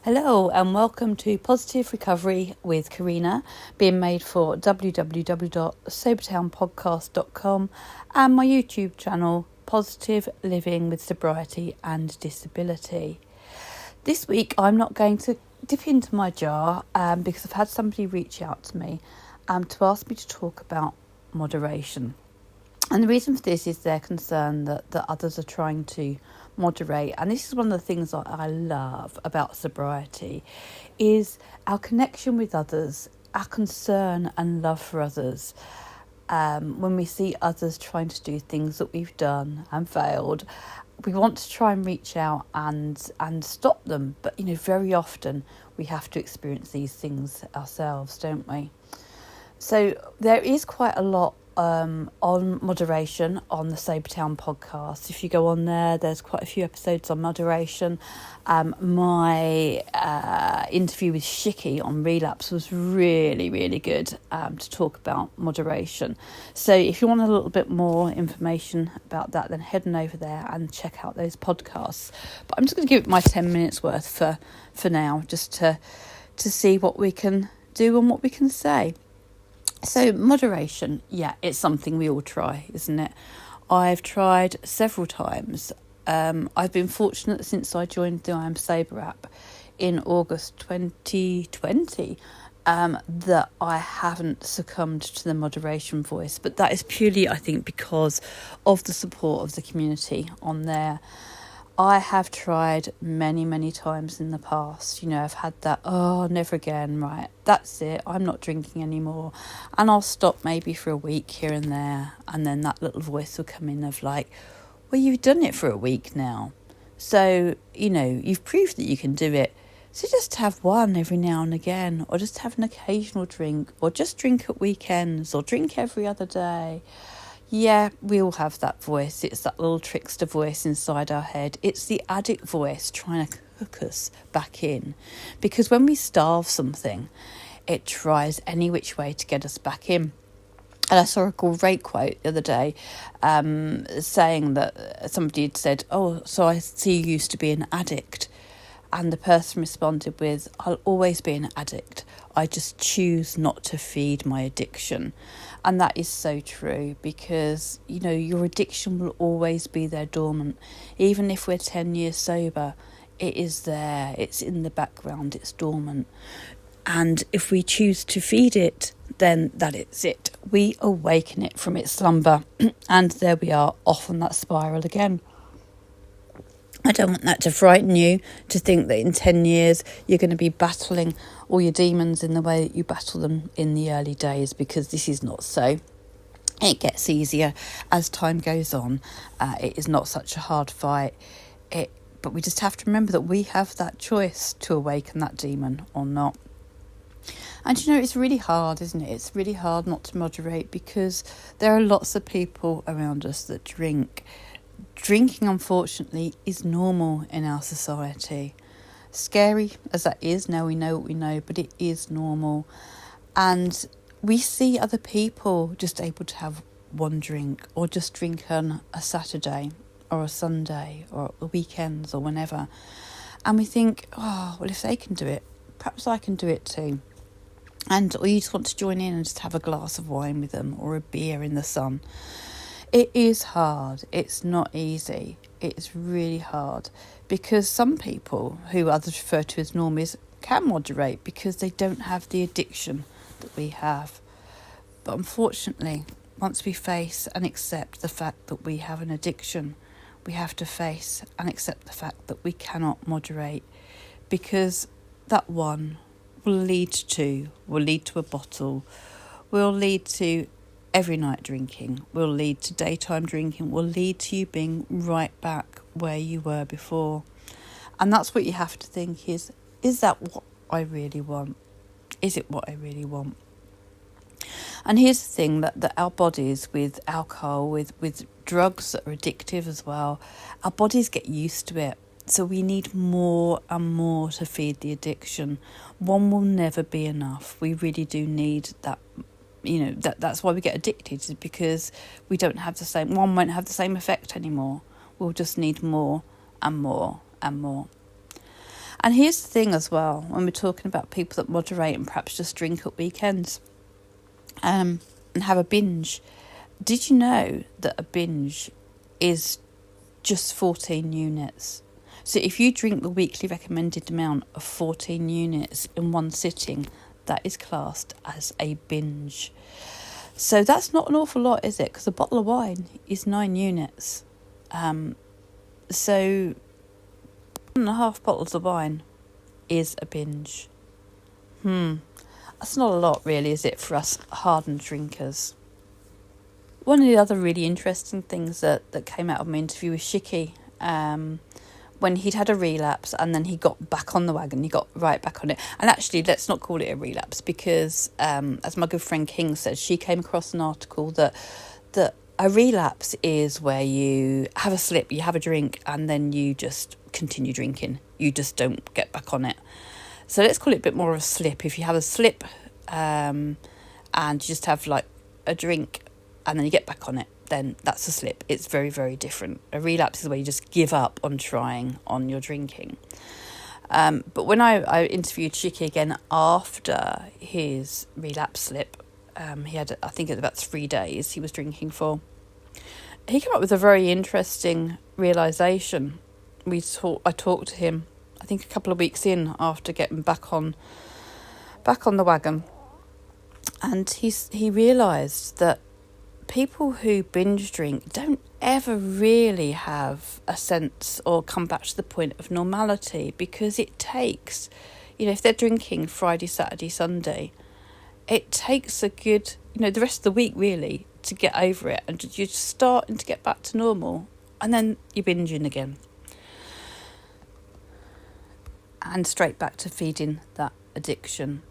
Hello and welcome to Positive Recovery with Corinna, being made for www.sobertownpodcast.com and my YouTube channel, Positive Living with Sobriety and Disability. This week I'm not going to dip into my jar because I've had somebody reach out to me to ask me to talk about moderation. And the reason for this is their concern that others are trying to moderate. And this is one of the things that I love about sobriety, is our connection with others, our concern and love for others. When we see others trying to do things that we've done and failed, we want to try and reach out and stop them. But, very often we have to experience these things ourselves, don't we? So there is quite a lot on moderation on the Sobertown podcast. If you go on there, there's quite a few episodes on moderation. My interview with Sippy on relapse was really, really good to talk about moderation. So if you want a little bit more information about that, then head on over there and check out those podcasts. But I'm just going to give it my 10 minutes worth for now, just to see what we can do and what we can say. So moderation, it's something we all try, isn't it? I've tried several times. I've been fortunate since I joined the I Am Sober app in August 2020 that I haven't succumbed to the moderation voice. But that is purely, I think, because of the support of the community on there. I have tried many, many times in the past. I've had that, never again, right, that's it, I'm not drinking anymore. And I'll stop maybe for a week here and there. And then that little voice will come in of like, well, you've done it for a week now. So, you've proved that you can do it. So just have one every now and again, or just have an occasional drink, or just drink at weekends, or drink every other day. Yeah, we all have that voice. It's that little trickster voice inside our head. It's the addict voice trying to hook us back in. Because when we starve something, it tries any which way to get us back in. And I saw a great quote the other day saying that somebody had said, so I see you used to be an addict. And the person responded with, I'll always be an addict. I just choose not to feed my addiction. And that is so true because, your addiction will always be there dormant. Even if we're 10 years sober, it is there. It's in the background. It's dormant. And if we choose to feed it, then that is it. We awaken it from its slumber. And there we are, off on that spiral again. I don't want that to frighten you, to think that in 10 years you're going to be battling all your demons in the way that you battle them in the early days, because this is not so. It gets easier as time goes on. It is not such a hard fight. But we just have to remember that we have that choice to awaken that demon or not. And it's really hard, isn't it? It's really hard not to moderate because there are lots of people around us that drink. Drinking, unfortunately, is normal in our society. Scary as that is, now we know what we know, but it is normal. And we see other people just able to have one drink, or just drink on a Saturday or a Sunday or the weekends or whenever. And we think, if they can do it, perhaps I can do it too. Or you just want to join in and just have a glass of wine with them or a beer in the sun. It is hard. It's not easy. It's really hard because some people, who others refer to as normies, can moderate because they don't have the addiction that we have. But unfortunately, once we face and accept the fact that we have an addiction, we have to face and accept the fact that we cannot moderate, because that one will lead to a bottle, will lead to every night drinking, will lead to daytime drinking, will lead to you being right back where you were before. And that's what you have to think is that what I really want? Is it what I really want? And here's the thing, that our bodies, with alcohol, with drugs that are addictive as well, our bodies get used to it. So we need more and more to feed the addiction. One will never be enough. We really do need that. That's why we get addicted, is because we don't have one won't have the same effect anymore. We'll just need more and more and more. And here's the thing as well, when we're talking about people that moderate and perhaps just drink at weekends and have a binge. Did you know that a binge is just 14 units? So if you drink the weekly recommended amount of 14 units in one sitting, that is classed as a binge. So that's not an awful lot, is it? Because a bottle of wine is 9 units. So 1.5 bottles of wine is a binge. That's not a lot, really, is it, for us hardened drinkers? One of the other really interesting things that came out of my interview with Slippy, when he'd had a relapse and then he got back on the wagon, he got right back on it. And actually, let's not call it a relapse because, as my good friend King said, she came across an article that a relapse is where you have a slip, you have a drink, and then you just continue drinking. You just don't get back on it. So let's call it a bit more of a slip. If you have a slip and you just have like a drink and then you get back on it, then that's a slip. It's very, very different. A relapse is where you just give up on trying on your drinking. But when I interviewed Slippy again after his relapse slip, he had, I think, about 3 days he was drinking for. He came up with a very interesting realisation. I talked to him, I think, a couple of weeks in after getting back on the wagon, and he realised that people who binge drink don't ever really have a sense or come back to the point of normality, because it takes, if they're drinking Friday, Saturday, Sunday, it takes a good, the rest of the week really to get over it, and you're starting to get back to normal, and then you're binging again. And straight back to feeding that addiction.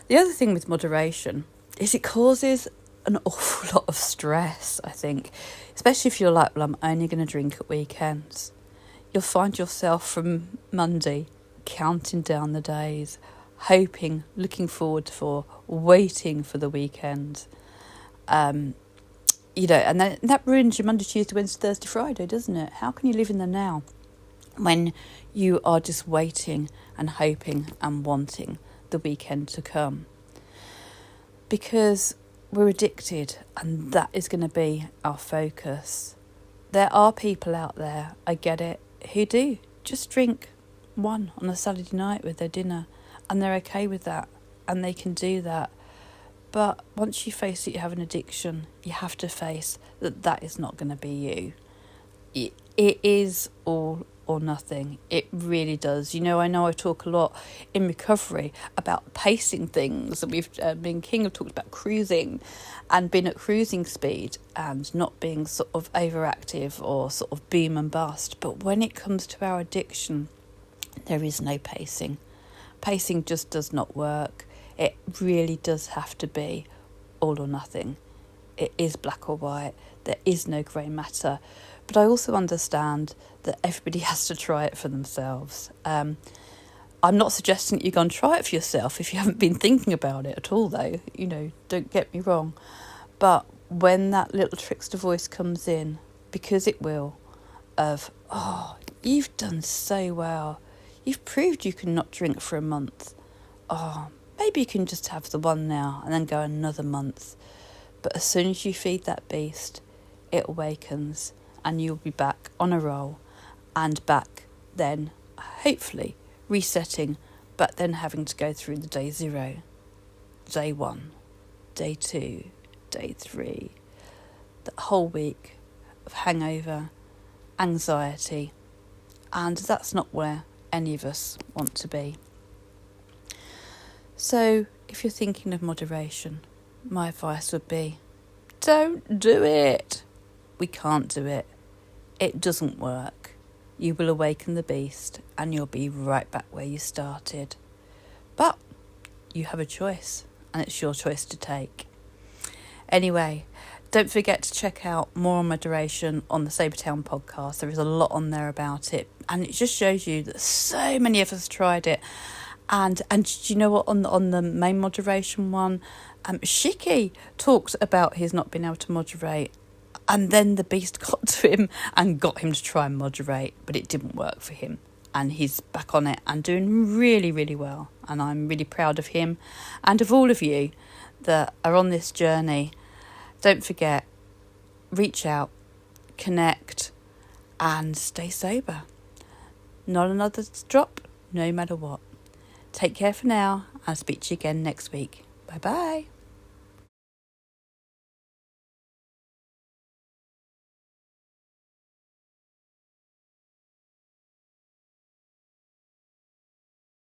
The other thing with moderation is it causes an awful lot of stress, I think, especially if you're like, well, I'm only going to drink at weekends. You'll find yourself from Monday counting down the days, hoping, looking forward for, waiting for the weekend. And that ruins your Monday, Tuesday, Wednesday, Thursday, Friday, doesn't it? How can you live in the now when you are just waiting and hoping and wanting the weekend to come? Because we're addicted, and that is going to be our focus. There are people out there, I get it, who do just drink one on a Saturday night with their dinner, and they're okay with that, and they can do that. But once you face that you have an addiction, you have to face that is not going to be you. It is all or nothing. It really does. I know I talk a lot in recovery about pacing things, and we've been King have talked about cruising and being at cruising speed and not being sort of overactive or sort of boom and bust. But when it comes to our addiction, there is no pacing. Pacing just does not work. It really does have to be all or nothing. It is black or white. There is no grey matter. But I also understand that everybody has to try it for themselves. I'm not suggesting that you go and try it for yourself if you haven't been thinking about it at all, though. Don't get me wrong. But when that little trickster voice comes in, because it will, of, oh, you've done so well. You've proved you can not drink for a month. Oh, maybe you can just have the one now and then go another month. But as soon as you feed that beast, it awakens, and you'll be back on a roll, and back then, hopefully, resetting, but then having to go through the day 0, day 1, day 2, day 3, the whole week of hangover, anxiety, and that's not where any of us want to be. So, if you're thinking of moderation, my advice would be, don't do it. We can't do it. It doesn't work. You will awaken the beast and you'll be right back where you started. But you have a choice, and it's your choice to take. Anyway, don't forget to check out more on moderation on the Sobertown podcast. There is a lot on there about it, and it just shows you that so many of us tried it. And do you know what, on the main moderation one, Shiki talked about his not being able to moderate, and then the beast got to him and got him to try and moderate, but it didn't work for him. and he's back on it and doing really, really well. And I'm really proud of him and of all of you that are on this journey. Don't forget, reach out, connect, and stay sober. Not another drop, no matter what. Take care for now. I'll speak to you again next week. Bye bye.